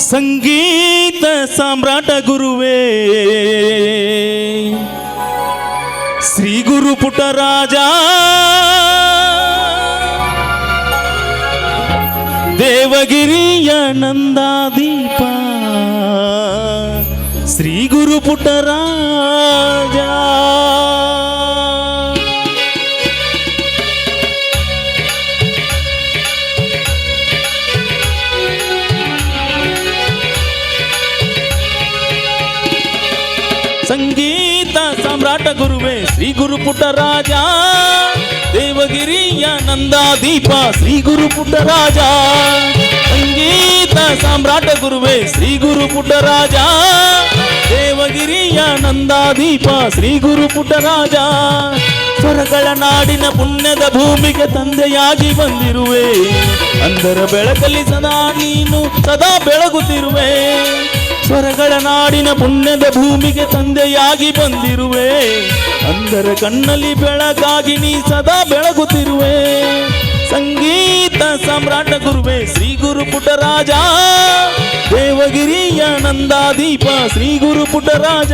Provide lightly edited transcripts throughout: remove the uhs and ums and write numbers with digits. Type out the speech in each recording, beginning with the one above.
ಸಂಗೀತ ಸಾಮ್ರಾಟ ಗುರುವೇ ಶ್ರೀ ಗುರು ಪುಟ್ಟರಾಜ ದೇವಗಿರಿಯ ನಂದಾದೀಪ ಶ್ರೀ ಗುರು ಪುಟ್ಟರಾಜ ಸಂಗೀತ ಸಾಮ್ರಾಟ ಗುರುವೇ ಶ್ರೀ ಗುರು ಪುಟ್ಟರಾಜ ದೇವಗಿರಿಯ ನಂದಾದೀಪ ಶ್ರೀ ಗುರು ಪುಟ್ಟರಾಜ ಸಂಗೀತ ಸಾಮ್ರಾಟ ಗುರುವೇ ಶ್ರೀ ಗುರು ಪುಟ್ಟರಾಜ ದೇವಗಿರಿಯ ನಂದಾದೀಪ ಶ್ರೀ ಗುರು ಪುಟ್ಟರಾಜ ಸ್ವರಗಳ ನಾಡಿನ ಪುಣ್ಯದ ಭೂಮಿಗೆ ತಂದೆಯಾಗಿ ಬಂದಿರುವೆ ಅಂದರ ಬೆಳಕಲ್ಲಿ ಸದಾ ನೀನು ಸದಾ ಬೆಳಗುತ್ತಿರುವೆ ಸ್ವರಗಳ ನಾಡಿನ ಪುಣ್ಯದ ಭೂಮಿಗೆ ತಂದೆಯಾಗಿ ಬಂದಿರುವೆ ಅಂದರ ಕಣ್ಣಲ್ಲಿ ಬೆಳಕಾಗಿ ನೀ ಸದಾ ಬೆಳಗುತ್ತಿರುವೆ ಸಂಗೀತ ಸಾಮ್ರಾಟ ಗುರುವೇ ಶ್ರೀ ಗುರು ಪುಟ್ಟರಾಜ ದೇವಗಿರಿಯ ನಂದಾದೀಪ ಶ್ರೀ ಗುರು ಪುಟ್ಟರಾಜ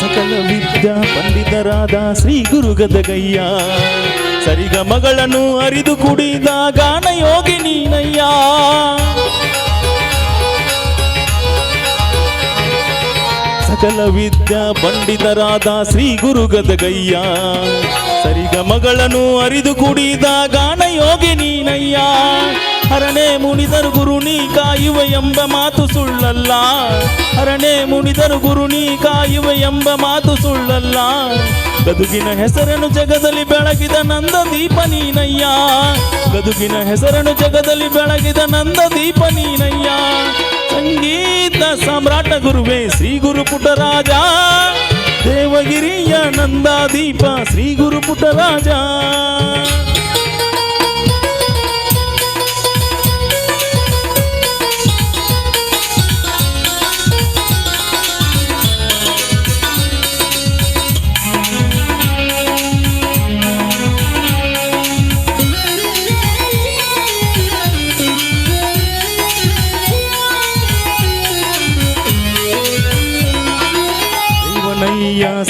ಸಕಲ ವಿದ್ಯಾ ಪಂಡಿತರಾದ ಶ್ರೀ ಗುರು ಗದಗಯ್ಯ ಸರಿಗಮಗಳನ್ನು ಅರಿದು ಕುಡಿದ ಗಾನ ಯೋಗಿ ನೀನಯ್ಯ ಸಕಲ ವಿದ್ಯಾ ಪಂಡಿತರಾದ ಶ್ರೀ ಗುರು ಗದಗಯ್ಯ ಸರಿಗಮಗಳನ್ನು ಅರಿದು ಕುಡಿದ ಗಾನ ಯೋಗಿ ನೀನಯ್ಯ ಹರನೇ ಮುನಿದರು ಗುರು ನೀ ಕಾಯುವ ಎಂಬ ಮಾತು ಸುಳ್ಳಲ್ಲ ಹರನೇ ಮುನಿದರು ಗುರು ನೀ ಕಾಯುವ ಎಂಬ ಮಾತು ಸುಳ್ಳಲ್ಲ ಗದುಗಿನ ಹೆಸರನ್ನು ಜಗದಲ್ಲಿ ಬೆಳಗಿದ ನಂದ ದೀಪ ನೀನಯ್ಯ ಗದುಗಿನ ಹೆಸರನ್ನು ಜಗದಲ್ಲಿ ಬೆಳಗಿದ ನಂದ ದೀಪ ನೀನಯ್ಯ ಸಂಗೀತ ಸಾಮ್ರಾಟ ಗುರುವೇ ಶ್ರೀ ಗುರು ಪುಟ್ಟರಾಜ ದೇವಗಿರಿಯ ನಂದಾದೀಪ ಶ್ರೀ ಗುರು ಪುಟ್ಟರಾಜ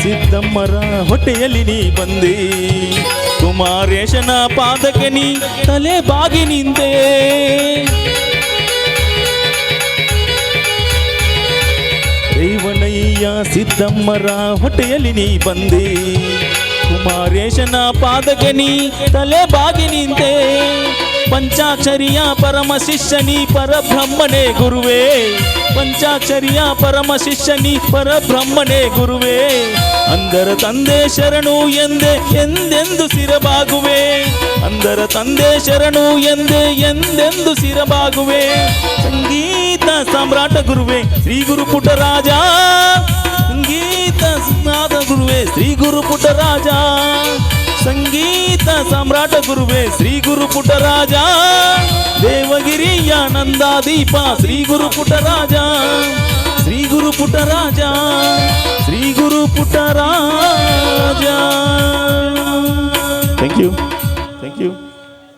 ಸಿದ್ದಮ್ಮರ ಹೊಟ್ಟೆಯಲ್ಲಿ ನೀ ಬಂದೆ ಕುಮಾರೇಶನ ಪಾದಕ್ಕೆ ನೀ ತಲೆ ಬಾಗಿ ನಿಂತೆ ರೇವಣಯ್ಯ ಸಿದ್ದಮ್ಮರ ಹೊಟ್ಟೆಯಲ್ಲಿ ನೀ ಬಂದೆ ಕುಮಾರೇಶನ ಪಾದಕ್ಕೆ ನೀ ತಲೆ ಬಾಗಿ ನಿಂತೆ ಪಂಚಾಕ್ಷರಿಯ ಪರಮ ಶಿಷ್ಯನಿ ಪರಬ್ರಹ್ಮನೇ ಗುರುವೇ ಪಂಚಾಕ್ಷರಿಯ ಪರಮ ಶಿಷ್ಯನಿ ಪರಬ್ರಹ್ಮನೇ ಗುರುವೇ ಅಂದರ ತಂದೆ ಶರಣು ಎಂದೆ ಎಂದೆಂದು ಸಿರಬಾಗುವೆ ಅಂದರ ತಂದೆ ಶರಣು ಎಂದೆ ಎಂದೆಂದು ಸಿರಬಾಗುವೆ ಸಂಗೀತ ಸಾಮ್ರಾಟ ಗುರುವೇ ಶ್ರೀ ಗುರು ಪುಟ್ಟರಾಜ ಸಂಗೀತ ನಾದ ಗುರುವೇ ಶ್ರೀ ಗುರು ಪುಟ್ಟರಾಜ ಸಂಗೀತ ಸಾಮ್ರಾಟ ಗುರುವೇ ಶ್ರೀ ಗುರು ಪುಟ್ಟರಾಜ ದೇವಗಿರಿಯ ನಂದಾದೀಪ Shri Guru Puttaraja Shri Guru Puttaraja Shri Guru Puttaraja thank you thank you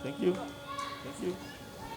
thank you thank you